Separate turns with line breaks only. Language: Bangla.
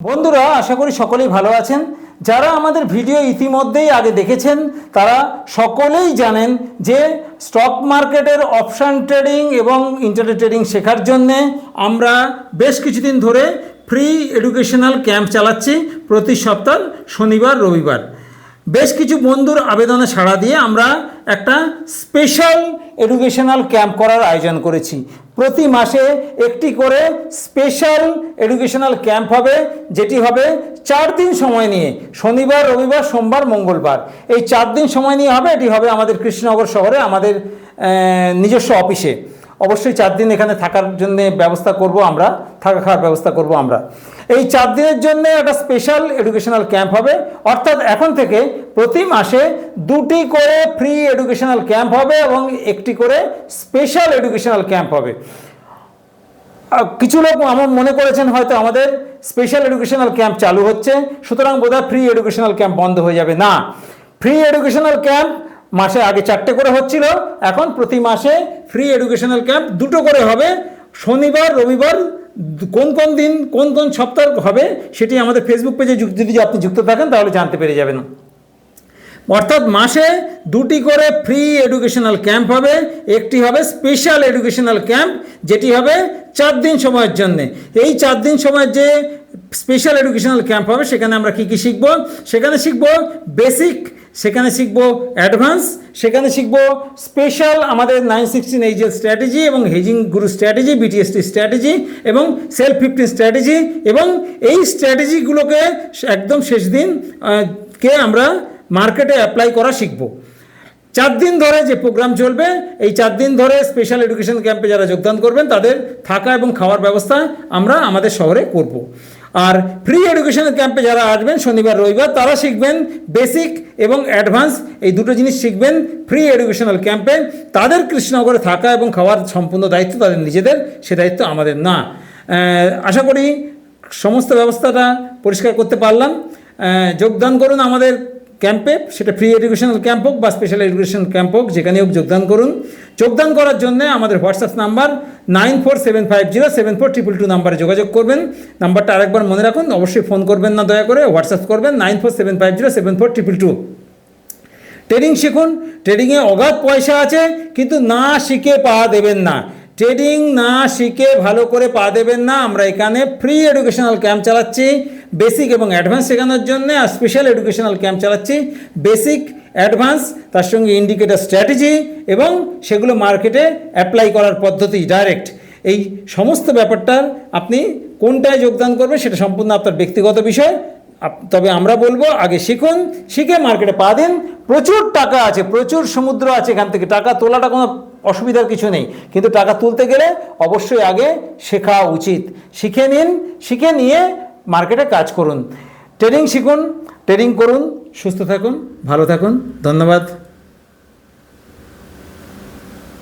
বন্ধুরা, আশা করি সকলেই ভালো আছেন। যারা আমাদের ভিডিও ইতিমধ্যেই আগে দেখেছেন তারা সকলেই জানেন যে স্টক মার্কেটের অপশান ট্রেডিং এবং ইন্টারডে ট্রেডিং শেখার জন্যে আমরা বেশ কিছুদিন ধরে ফ্রি এডুকেশনাল ক্যাম্প চালাচ্ছি প্রতি সপ্তাহ শনিবার রবিবার। বেশ কিছু বন্ধুর আবেদনে সাড়া দিয়ে আমরা একটা স্পেশাল এডুকেশনাল ক্যাম্প করার আয়োজন করেছি। প্রতি মাসে একটি করে স্পেশাল এডুকেশনাল ক্যাম্প হবে, যেটি হবে 4 দিন সময় নিয়ে, শনিবার রবিবার সোমবার মঙ্গলবার। এই 4 দিন সময় নিয়ে হবে। এটি হবে আমাদের কৃষ্ণনগর শহরে আমাদের নিজস্ব অফিসে। অবশ্যই 4 দিন এখানে থাকার জন্য ব্যবস্থা করব আমরা, থাকা খাওয়ার ব্যবস্থা করব আমরা। এই 4 দিনের জন্য একটা স্পেশাল এডুকেশনাল ক্যাম্প হবে, অর্থাৎ এখন থেকে প্রতি মাসে 2টি করে ফ্রি এডুকেশনাল ক্যাম্প হবে এবং একটি করে স্পেশাল এডুকেশনাল ক্যাম্প হবে। কিছু লোক আমার মনে করেছেন হয়তো আমাদের স্পেশাল এডুকেশনাল ক্যাম্প চালু হচ্ছে, সুতরাং বোধহয় ফ্রি এডুকেশনাল ক্যাম্প বন্ধ হয়ে যাবে। না, ফ্রি এডুকেশনাল ক্যাম্প মাসে আগে 4টে করে হচ্ছিল, এখন প্রতি মাসে ফ্রি এডুকেশনাল ক্যাম্প 2টো করে হবে। শনিবার রবিবার কোন কোন দিন কোন কোন সপ্তাহ হবে সেটি আমাদের ফেসবুক পেজে যদি আপনি যুক্ত থাকেন তাহলে জানতে পেরে যাবেন। অর্থাৎ মাসে 2টি করে ফ্রি এডুকেশনাল ক্যাম্প হবে, একটি হবে স্পেশাল এডুকেশনাল ক্যাম্প যেটি হবে 4 দিন সময়ের জন্যে। এই 4 দিন সময়ের যে স্পেশাল এডুকেশনাল ক্যাম্প হবে সেখানে আমরা কী কী শিখব? সেখানে শিখব বেসিক, সেখানে শিখব অ্যাডভান্স, সেখানে শিখব স্পেশাল আমাদের 916 এইচএল স্ট্র্যাটেজি এবং হেজিং গুরু স্ট্র্যাটেজি, বিটিএসটি স্ট্র্যাটেজি এবং সেলফ 15 স্ট্র্যাটেজি, এবং এই স্ট্র্যাটেজিগুলোকে একদম শেষ দিন কে আমরা মার্কেটে অ্যাপ্লাই করা শিখব। 4 দিন ধরে যে প্রোগ্রাম চলবে, এই 4 দিন ধরে স্পেশাল এডুকেশন ক্যাম্পে যারা যোগদান করবেন তাদের থাকা এবং খাওয়ার ব্যবস্থা আমরা আমাদের শহরে করব। আর ফ্রি এডুকেশনাল ক্যাম্পে যারা আসবেন শনিবার রবিবার তারা শিখবেন বেসিক এবং অ্যাডভান্স, এই দুটো জিনিস শিখবেন ফ্রি এডুকেশনাল ক্যাম্পে। তাদের কৃষ্ণনগরে থাকা এবং খাওয়ার সম্পূর্ণ দায়িত্ব তাদের নিজেদের, সে দায়িত্ব আমাদের না। আশা করি সমস্ত ব্যবস্থাটা পরিষ্কার করতে পারলাম। যোগদান করুন আমাদের ক্যাম্পে, সেটা ফ্রি এডুকেশনাল ক্যাম্প হোক বা স্পেশাল এডুকেশন ক্যাম্প হোক, যেখানে হোক যোগদান করুন। যোগদান করার জন্য আমাদের হোয়াটসঅ্যাপ নাম্বার 9475074222 নাম্বারে যোগাযোগ করবেন। নাম্বারটা আরেকবার মনে রাখুন, অবশ্যই ফোন করবেন না, দয়া করে হোয়াটসঅ্যাপ করবেন 9475074222। ট্রেডিং শিখুন, ট্রেডিংয়ে অগাধ পয়সা আছে, কিন্তু না শিখে পা দেবেন না। ট্রেডিং না শিখে ভালো করে পা দেবেন না। আমরা এখানে ফ্রি এডুকেশনাল ক্যাম্প চালাচ্ছি বেসিক এবং অ্যাডভান্স শেখানোর জন্য, আর স্পেশাল এডুকেশনাল ক্যাম্প চালাচ্ছি বেসিক, অ্যাডভান্স, তার সঙ্গে ইন্ডিকেটর স্ট্র্যাটেজি এবং সেগুলো মার্কেটে অ্যাপ্লাই করার পদ্ধতি ডাইরেক্ট। এই সমস্ত ব্যাপারটার আপনি কোনটায় যোগদান করবেন সেটা সম্পূর্ণ আপনার ব্যক্তিগত বিষয়। তবে আমরা বলবো আগে শিখুন, শিখে মার্কেটে পা দিন। প্রচুর টাকা আছে, প্রচুর সমুদ্র আছে, এখান থেকে টাকা তোলাটা কোনো অসুবিধার কিছু নেই, কিন্তু টাকা তুলতে গেলে অবশ্যই আগে শেখা উচিত। শিখে নিন, শিখে নিয়ে মার্কেটে কাজ করুন। ট্রেডিং শিখুন, ট্রেডিং করুন, সুস্থ থাকুন, ভালো থাকুন। ধন্যবাদ।